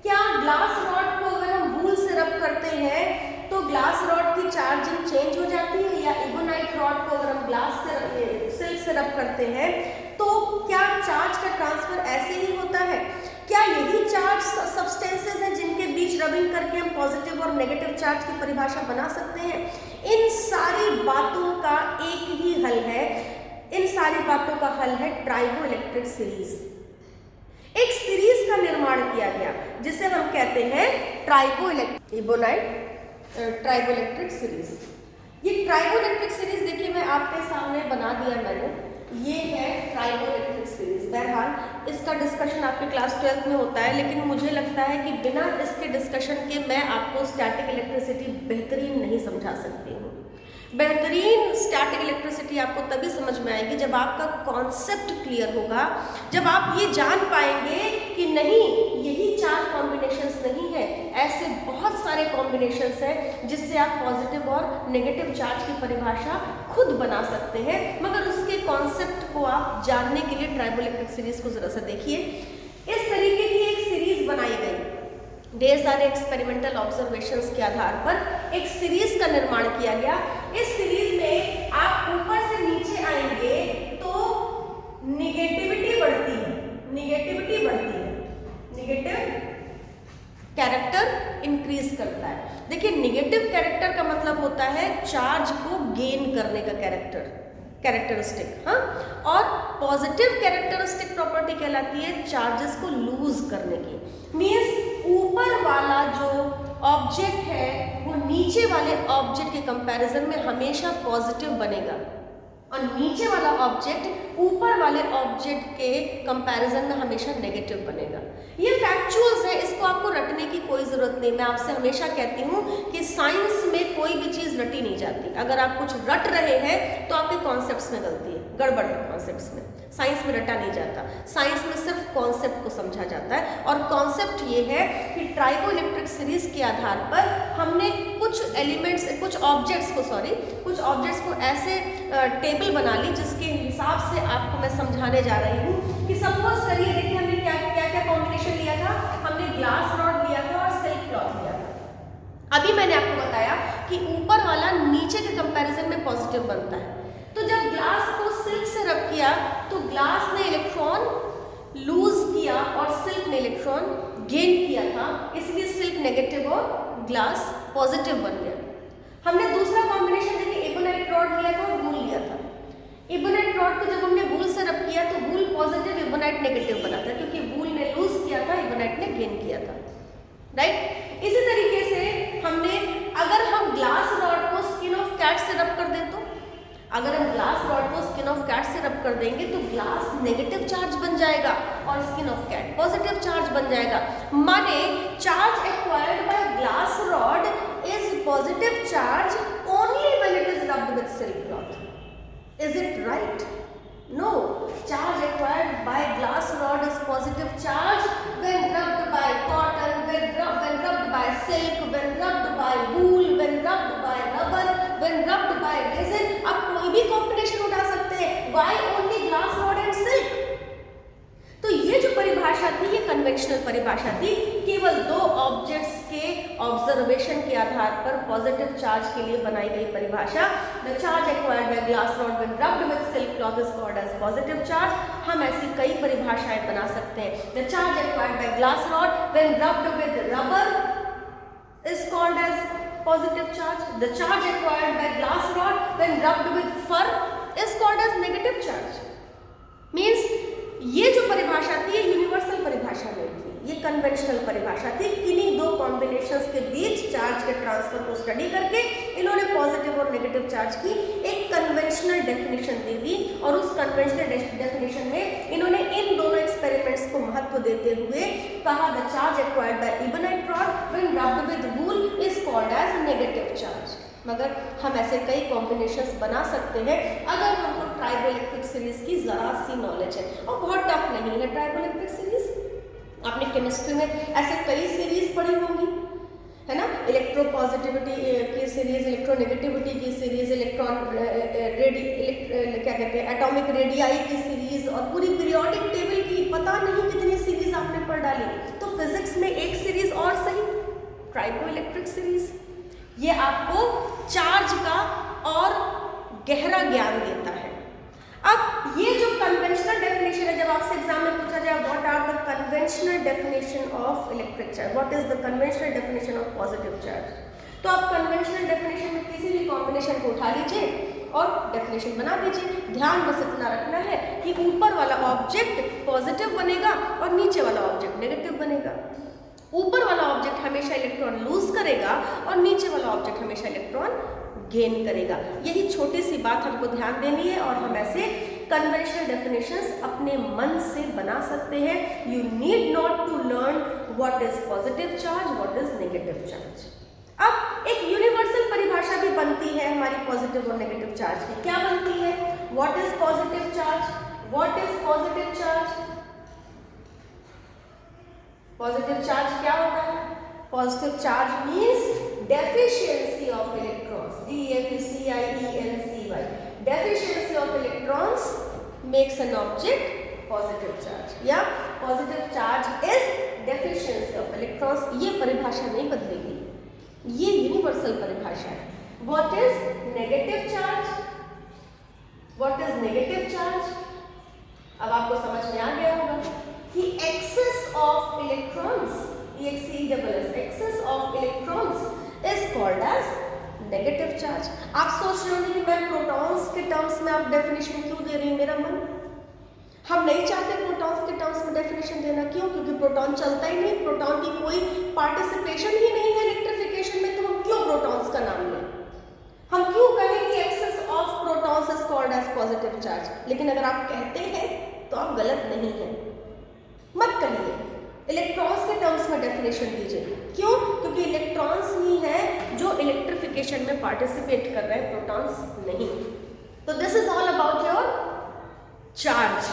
क्या ग्लास रॉड को अगर हम वूल से रब करते हैं तो ग्लास रॉड की चार्जिंग चेंज हो जाती है, या इबोनाइट रॉड को अगर हम हम ग्लास से सिल्क से रब करते हैं, तो क्या चार्ज का ट्रांसफर ऐसे ही होता है? क्या यही चार्ज सब्सटेंसेस हैं जिनके बीच रबिंग करके हम पॉजिटिव और नेगेटिव चार्ज की परिभाषा बना सकते हैं? इन सारी बातों का एक ही हल है, इन सारी बातों का हल है ट्राइबोइलेक्ट्रिक सीरीज। एक सीरीज का निर्माण किया गया जिसे हम कहते हैं ट्राइबोइलेक्ट्रिक सीरीज। ये ट्राइबोइलेक्ट्रिक सीरीज देखिए मैं आपके सामने बना दिया मैंने, ये है ट्राइबोइलेक्ट्रिक सीरीज। बहरहाल इसका डिस्कशन आपके क्लास 12th में होता है, लेकिन मुझे लगता है कि बिना इसके डिस्कशन के मैं आपको स्टैटिक इलेक्ट्रिसिटी बेहतरीन नहीं समझा सकती हूँ। बेहतरीन स्टैटिक इलेक्ट्रिसिटी आपको तभी समझ में आएगी जब आपका कॉन्सेप्ट क्लियर होगा, जब आप ये जान पाएंगे कि नहीं यही 4 कॉम्बिनेशंस नहीं है, ऐसे बहुत सारे कॉम्बिनेशंस हैं जिससे आप पॉजिटिव और नेगेटिव चार्ज की परिभाषा खुद बना सकते हैं। मगर उसके कॉन्सेप्ट को आप जानने के लिए ट्राइबोइलेक्ट्रिक सीरीज को जरा सा देखिए। इस तरीके की एक सीरीज बनाई गई, ढेर सारे एक्सपेरिमेंटल ऑब्जर्वेशंस के आधार पर एक सीरीज का निर्माण किया गया। इस सीरीज में आप ऊपर से नीचे आएंगे तो निगेटिविटी बढ़ती है, निगेटिव कैरेक्टर इंक्रीज करता है। देखिए निगेटिव कैरेक्टर का मतलब होता है चार्ज को गेन करने का कैरेक्टरिस्टिक, हाँ, और पॉजिटिव कैरेक्टरिस्टिक प्रॉपर्टी कहलाती है चार्जेस को लूज करने की। मीन्स ऊपर वाला जो ऑब्जेक्ट है वो नीचे वाले ऑब्जेक्ट के कंपैरिजन में हमेशा पॉजिटिव बनेगा, और नीचे वाला ऑब्जेक्ट ऊपर वाले ऑब्जेक्ट के कंपैरिजन में हमेशा नेगेटिव बनेगा। ये फैक्चुअल्स है, इसको आपको रटने की कोई ज़रूरत नहीं। मैं आपसे हमेशा कहती हूँ कि साइंस में कोई भी चीज़ रटी नहीं जाती। अगर आप कुछ रट रहे हैं तो आपके कॉन्सेप्ट्स में गलती है, गड़बड़ है कॉन्सेप्ट्स में। साइंस में रटा नहीं जाता, साइंस में सिर्फ कॉन्सेप्ट को समझा जाता है। और कॉन्सेप्ट ये है कि ट्राइबोइलेक्ट्रिक सीरीज के आधार पर हमने कुछ एलिमेंट्स, कुछ ऑब्जेक्ट्स को ऐसे टेबल बना ली जिसके हिसाब से आपको मैं समझाने जा रही हूँ कि सपोज करिए, देखिए हमने क्या क्या कॉम्बिनेशन लिया था। हमने ग्लास रॉड लिया था और सिल्क क्लॉथ लिया था। अभी मैंने आपको बताया कि ऊपर वाला नीचे के कंपैरिजन में पॉजिटिव बनता है। तो जब ग्लास को सिल्क से रब किया तो ग्लास ने इलेक्ट्रॉन लूज किया और सिल्क ने इलेक्ट्रॉन गेन किया था, इसलिए सिल्क नेगेटिव और ग्लास पॉजिटिव बन गया। हमने दूसरा कॉम्बिनेशन देखिए एबोनाइट रॉड लिया था और वूल लिया था। एबोनाइट रॉड को जब हमने वूल से रब किया तो वूल पॉजिटिव, एबोनाइट नेगेटिव बना था, क्योंकि वूल ने लूज किया था, एबोनाइट ने गेन किया था, राइट। इसी तरीके से हमने, अगर हम ग्लास रॉड को स्किन ऑफ कैट से रब कर दें, तो अगर हम ग्लास रॉड को स्किन ऑफ कैट से रब कर देंगे तो ग्लास नेगेटिव चार्ज बन जाएगा और skin of cat positive charge बन जाएगा। माने charge acquired by glass rod is positive charge only when it is rubbed with silk cloth. Is it right? No. Charge acquired by glass rod is positive charge when rubbed by cotton, when rubbed by silk, when rubbed by wool, when rubbed by rubber, when rubbed by resin. आप कोई भी कॉम्बिनेशन उठा सकते हैं। Why only glass rod and silk? तो ये जो परिभाषा थी ये कन्वेंशनल परिभाषा थी, केवल 2 ऑब्जेक्ट्स के ऑब्जर्वेशन के आधार पर पॉजिटिव चार्ज के लिए बनाई गई परिभाषा। The charge acquired by glass rod when rubbed with silk cloth is called as positive charge. हम ऐसी कई परिभाषाएं बना सकते हैं। The charge acquired by glass rod when rubbed with rubber is called as positive charge. The charge acquired by glass rod when rubbed with fur is called as negative charge. Means ये जो परिभाषा थी ये यूनिवर्सल परिभाषा नहीं थी, ये कन्वेंशनल परिभाषा थी। किन्हीं 2 कॉम्बिनेशंस के बीच चार्ज के ट्रांसफर को स्टडी करके इन्होंने पॉजिटिव और नेगेटिव चार्ज की एक कन्वेंशनल डेफिनेशन दे दी, और उस कन्वेंशनल डेफिनेशन में इन्होंने इन दोनों एक्सपेरिमेंट्स को महत्व देते हुए कहा the charge acquired by ebonite rod when rubbed with wool is called as negative charge. मगर हम ऐसे कई कॉम्बिनेशंस बना सकते हैं अगर हमको ट्राइबोइलेक्ट्रिक सीरीज की ज़रा सी नॉलेज है, और बहुत टफ नहीं है ट्राइबोइलेक्ट्रिक सीरीज। आपने केमिस्ट्री में ऐसे कई सीरीज पढ़ी होंगी, है ना, इलेक्ट्रोपॉजिटिविटी की सीरीज, इलेक्ट्रोनेगेटिविटी की सीरीज, क्या कहते हैं एटॉमिक रेडियाई की सीरीज, और पूरी पीरियोडिक टेबल की पता नहीं कितनी सीरीज आपने पढ़ डाली। तो फिजिक्स में एक सीरीज और सही, ट्राइबोइलेक्ट्रिक सीरीज। ये आपको चार्ज का और गहरा ज्ञान देता है। अब ये जो कन्वेंशनल डेफिनेशन है, जब आपसे एग्जाम में पूछा जाए what are the conventional definition of electric charge, what is the conventional definition of positive charge, तो आप कन्वेंशनल डेफिनेशन में किसी भी कॉम्बिनेशन को उठा लीजिए और डेफिनेशन बना दीजिए। ध्यान बस इतना रखना है कि ऊपर वाला ऑब्जेक्ट पॉजिटिव बनेगा और नीचे वाला ऑब्जेक्ट नेगेटिव बनेगा। ऊपर वाला ऑब्जेक्ट हमेशा इलेक्ट्रॉन लूज करेगा और नीचे वाला ऑब्जेक्ट हमेशा इलेक्ट्रॉन गेन करेगा। यही छोटी सी बात हमको ध्यान देनी है और हम ऐसे कन्वेंशनल डेफिनेशंस अपने मन से बना सकते हैं। You need not to learn what is positive charge, what is negative charge. अब एक यूनिवर्सल परिभाषा भी बनती है हमारी पॉजिटिव और नेगेटिव चार्ज की। क्या बनती है? What is positive charge, what is positive charge. Positive charge क्या होता है? Positive charge means deficiency of electrons, DEFICIENCY, deficiency of electrons makes an object positive charge, या positive charge is deficiency of electrons. ये परिभाषा नहीं बदलेगी, ये यूनिवर्सल परिभाषा है। What is negative charge, what is negative charge. अब आपको समझ में आ गया होगा कि excess of electrons, excess of electrons is called as negative charge। आप सोच रहे होंगे कि मैं प्रोटॉन्स के टर्म्स में आप डेफिनेशन क्यों दे रही हूँ? मेरा मन, हम नहीं चाहते प्रोटॉन्स के टर्म्स में डेफिनेशन देना। क्यों? क्योंकि प्रोटॉन चलता ही नहीं, प्रोटॉन की कोई पार्टिसिपेशन ही नहीं है इलेक्ट्रिफिकेशन में, तो हम क्यों प्रोटॉन्स का नाम लें? हम क्यों कहें कि excess of protons is called as positive charge? लेकिन अगर आप कहते हैं तो आप गलत नहीं हैं, मत कहिए। इलेक्ट्रॉन्स के टर्म्स में डेफिनेशन दीजिए। क्यों? क्योंकि इलेक्ट्रॉन्स ही हैं जो इलेक्ट्रिफिकेशन में पार्टिसिपेट कर रहे हैं, प्रोटॉन्स नहीं। तो this is all about your charge.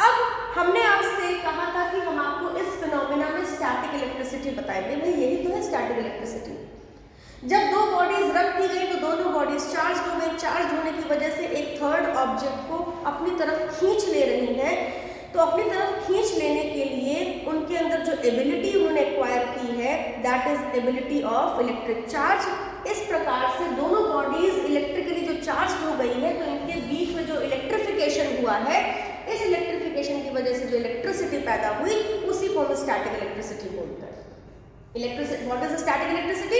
अब हमने आपसे कहा था कि हम आपको इस फिनोमेना में स्टैटिक इलेक्ट्रिसिटी बताएंगे। भाई यही तो है स्टैटिक इलेक्ट्रिसिटी। जब दो बॉडीज रख दी गई तो दोनों बॉडीज चार्ज हो गई। चार्ज होने की वजह से एक थर्ड ऑब्जेक्ट को अपनी तरफ खींच ले रही है। तो अपनी तरफ खींच लेने के लिए उनके अंदर जो एबिलिटी उन्होंने एक्वायर की है, that is ability of electric charge. इस प्रकार से दोनों बॉडीज इलेक्ट्रिकली जो चार्ज हो गई है, तो इनके बीच में जो इलेक्ट्रिफिकेशन हुआ है, इस इलेक्ट्रिफिकेशन की वजह से जो इलेक्ट्रिसिटी पैदा हुई, उसी को हम स्टैटिक इलेक्ट्रिसिटी बोलते हैं। What is the static electricity?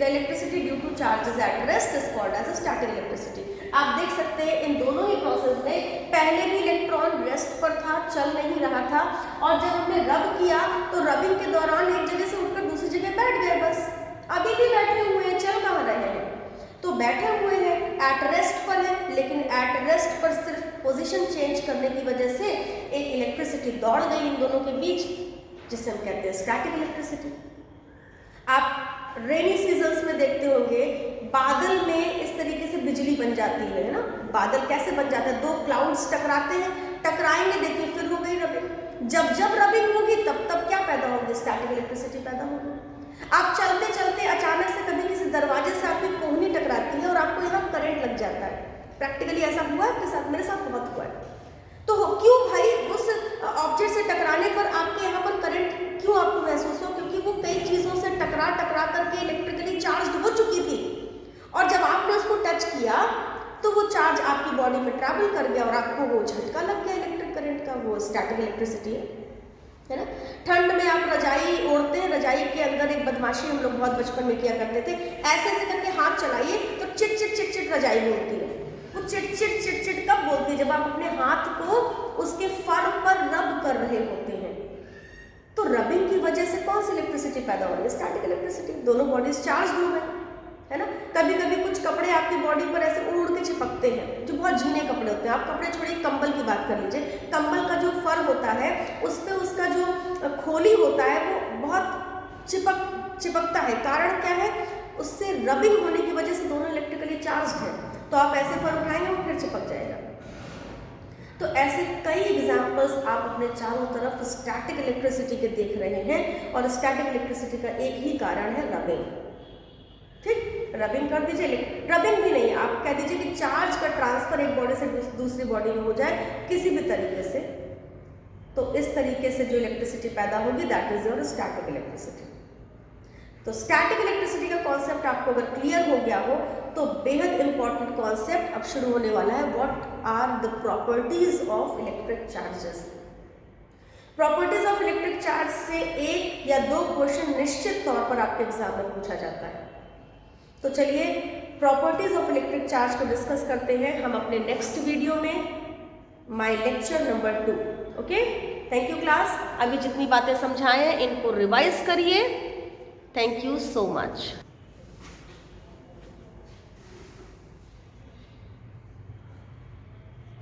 The electricity due to charges at rest is called as a static electricity। आप देख सकते हैं इन दोनों ही प्रोसेस में पहले भी इलेक्ट्रॉन रेस्ट पर था, चल नहीं रहा था, और जब हमने रब किया तो रबिंग के दौरान एक जगह से उठकर दूसरी जगह बैठ गए। बस अभी भी बैठे हुए हैं, चल कहाँ रहे हैं? तो बैठे हुए हैं, एट रेस्ट पर है, लेकिन एट रेस्ट पर सिर्फ पोजीशन चेंज करने की वजह से एक इलेक्ट्रिसिटी दौड़ गई इन दोनों के बीच, जिसे हम कहते हैं स्टैटिक इलेक्ट्रिसिटी। आप रेनी सीजन्स में देखते होंगे बादल में इस तरीके से बिजली बन जाती है ना। बादल कैसे बन जाता है? दो क्लाउड्स टकराते हैं, टकराएंगे, देखिए फिर हो गई रबिंग। जब जब रबिंग होगी तब तब क्या पैदा होगी? स्टैटिक इलेक्ट्रिसिटी पैदा होगी। आप चलते चलते अचानक से कभी किसी दरवाजे से आपकी कोहनी टकराती है और आपको यहाँ करंट लग जाता है। प्रैक्टिकली ऐसा हुआ है आपके साथ? मेरे साथ बहुत हुआ है। तो क्यों भाई उस ऑब्जेक्ट से टकराने पर आपके यहाँ पर करंट क्यों आपको महसूस हो? क्योंकि वो कई चीज़ों से टकरा करके इलेक्ट्रिकली चार्ज हो चुकी थी, और जब आपने उसको टच किया तो वो चार्ज आपकी बॉडी में ट्रैवल कर गया और आपको वो झटका लग गया इलेक्ट्रिक करंट का। वो स्टैटिक इलेक्ट्रिसिटी है ना। ठंड में आप रजाई ओढ़ते हैं, रजाई के अंदर एक बदमाशी हम लोग बहुत बचपन में किया करते थे, ऐसे ऐसे करके हाथ चलाइए तो चिट चिट चिट चिट रजाई बोलती है। वो चिट चिट चिट चिट कब बोलती है? जब आप अपने हाथ को उसके फर पर रब कर रहे होते हैं। तो रबिंग की वजह से कौन सी इलेक्ट्रिसिटी पैदा हो रही है? Static electricity. दोनों बॉडीज चार्ज हो गए, है ना। कभी कभी कुछ कपड़े आपकी बॉडी पर ऐसे उड़ उड़ के चिपकते हैं, जो बहुत झीने कपड़े होते हैं। आप कपड़े छोड़िए, कंबल की बात कर लीजिए। कंबल का जो फर होता है उस पर उसका जो खोली होता है वो बहुत चिपकता है। कारण क्या है? उससे रबिंग होने की वजह से दोनों इलेक्ट्रिकली चार्ज है। तो आप ऐसे फर उठाएंगे और फिर चिपक जाएगा। तो ऐसे कई एग्जाम्पल्स आप अपने चारों तरफ स्टैटिक इलेक्ट्रिसिटी के देख रहे हैं, और स्टैटिक इलेक्ट्रिसिटी का एक ही कारण है रबिंग। ठीक, रबिंग कर दीजिए। रबिंग भी नहीं, आप कह दीजिए कि चार्ज का ट्रांसफर एक बॉडी से दूसरी बॉडी में हो जाए किसी भी तरीके से, तो इस तरीके से जो इलेक्ट्रिसिटी पैदा होगी that is your static electricity. तो स्टैटिक इलेक्ट्रिसिटी का कॉन्सेप्ट आपको अगर क्लियर हो गया हो तो बेहद इंपॉर्टेंट कॉन्सेप्ट अब शुरू होने वाला है, what are the properties of electric charges. Properties of electric charge से 1 या 2 क्वेश्चन निश्चित तौर पर आपके एग्जाम में पूछा जाता है। तो चलिए प्रॉपर्टीज ऑफ इलेक्ट्रिक चार्ज को डिस्कस करते हैं हम अपने नेक्स्ट वीडियो में, my lecture number 2। Okay, thank you class. अभी जितनी बातें समझाए हैं इनको रिवाइज करिए। Thank you so much.